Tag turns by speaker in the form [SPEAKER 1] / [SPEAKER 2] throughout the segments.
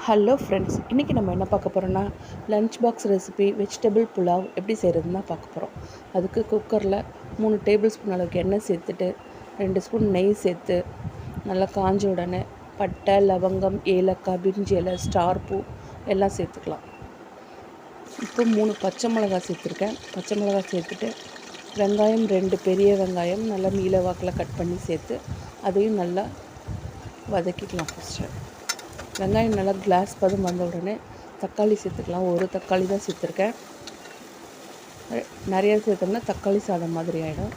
[SPEAKER 1] Hello friends, இன்றைக்கி நம்ம என்ன பார்க்க போகிறோன்னா lunch box recipe vegetable pulao எப்படி செய்கிறதுன்னு தான் பார்க்க போகிறோம். அதுக்கு குக்கரில் 3 டேபிள் ஸ்பூன் அளவுக்கு எண்ணெய் சேர்த்துட்டு 2 ஸ்பூன் நெய் சேர்த்து நல்லா காஞ்ச உடனே பட்டை, லவங்கம், ஏலக்காய், பிரிஞ்சி இலை, ஸ்டார் பூ எல்லாம் சேர்த்துக்கலாம். இப்போ 3 பச்சை மிளகாய் சேர்த்துருக்கேன். பச்சை மிளகாய் சேர்த்துட்டு வெங்காயம் 2 பெரிய வெங்காயம் நல்லா நீல வாக்கில் கட் பண்ணி சேர்த்து அதையும் நல்லா வதக்கிக்கலாம். ஃபஸ்ட்டு வெங்காயம் நல்லா கிளாஸ் பதம் வந்த உடனே தக்காளி சேர்த்துக்கலாம். ஒரு தக்காளி தான் சேர்த்துருக்கேன். நிறைய சேர்த்தோம்னா தக்காளி சாதம் மாதிரி ஆகிடும்.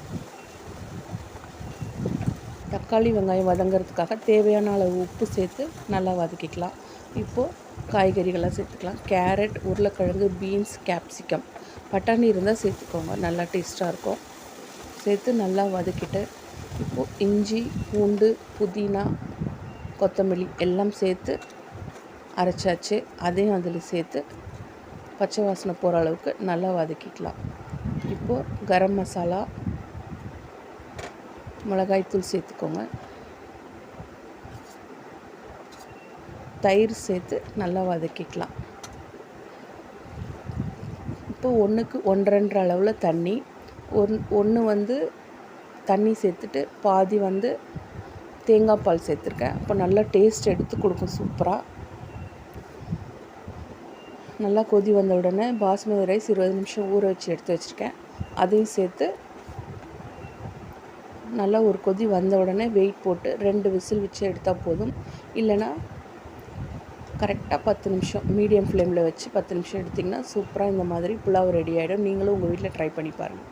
[SPEAKER 1] தக்காளி வெங்காயம் வதங்கிறதுக்காக தேவையான அளவு உப்பு சேர்த்து நல்லா வதக்கிக்கலாம். இப்போது காய்கறிகளாக சேர்த்துக்கலாம். கேரட், உருளைக்கிழங்கு, பீன்ஸ், கேப்சிகம், பட்டாணி இருந்தால் சேர்த்துக்கோங்க, நல்லா டேஸ்ட்டாக இருக்கும். சேர்த்து நல்லா வதக்கிட்டு இப்போது இஞ்சி, பூண்டு, புதினா, கொத்தமல்லி எல்லாம் சேர்த்து அரைச்சாச்சு. அதையும் அதில் சேர்த்து பச்சை வாசனை போகிற அளவுக்கு நல்லா வதக்கிக்கலாம். இப்போது கரம் மசாலா, மிளகாய்த்தூள் சேர்த்துக்கோங்க. தயிர் சேர்த்து நல்லா வதக்கிக்கலாம். இப்போது 1க்கு 1.5 அளவில் தண்ணி, ஒன்று தண்ணி சேர்த்துட்டு பாதி தேங்காய் பால் சேர்த்துருக்கேன். அப்போ நல்லா டேஸ்ட் எடுத்து கொடுக்கும் சூப்பராக. நல்லா கொதி வந்த உடனே பாஸ்மதி ரைஸ் 20 நிமிஷம் ஊற வச்சு எடுத்து வச்சுருக்கேன். அதையும் சேர்த்து நல்லா ஒரு கொதி வந்த உடனே வெயிட் போட்டு 2 விசில் வச்சு எடுத்தால் போதும். இல்லைன்னா கரெக்டாக 10 நிமிஷம் மீடியம் ஃப்ளேமில் வச்சு 10 நிமிஷம் எடுத்திங்கன்னா சூப்பராக இந்த மாதிரி புலாவ் ரெடி ஆகிடும். நீங்களும் உங்கள் வீட்டில் ட்ரை பண்ணி பாருங்கள்.